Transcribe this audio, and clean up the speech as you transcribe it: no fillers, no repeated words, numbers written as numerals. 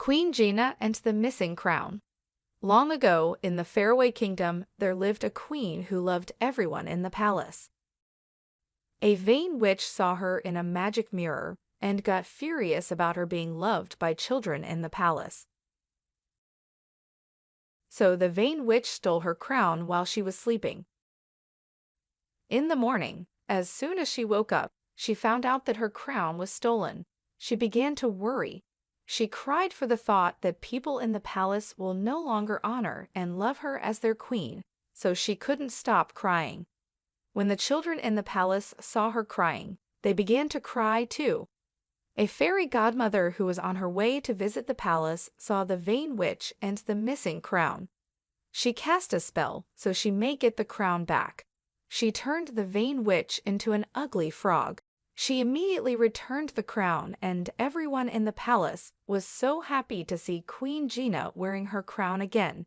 Queen Gena and the Missing Crown. Long ago, in the Faraway Kingdom, there lived a queen who loved everyone in the palace. A vain witch saw her in a magic mirror and got furious about her being loved by children in the palace. So the vain witch stole her crown while she was sleeping. In the morning, as soon as she woke up, she found out that her crown was stolen. She began to worry. She cried for the thought that people in the palace will no longer honor and love her as their queen, so she couldn't stop crying. When the children in the palace saw her crying, they began to cry too. A fairy godmother who was on her way to visit the palace saw the vain witch and the missing crown. She cast a spell so she may get the crown back. She turned the vain witch into an ugly frog. She immediately returned the crown, and everyone in the palace was so happy to see Queen Gena wearing her crown again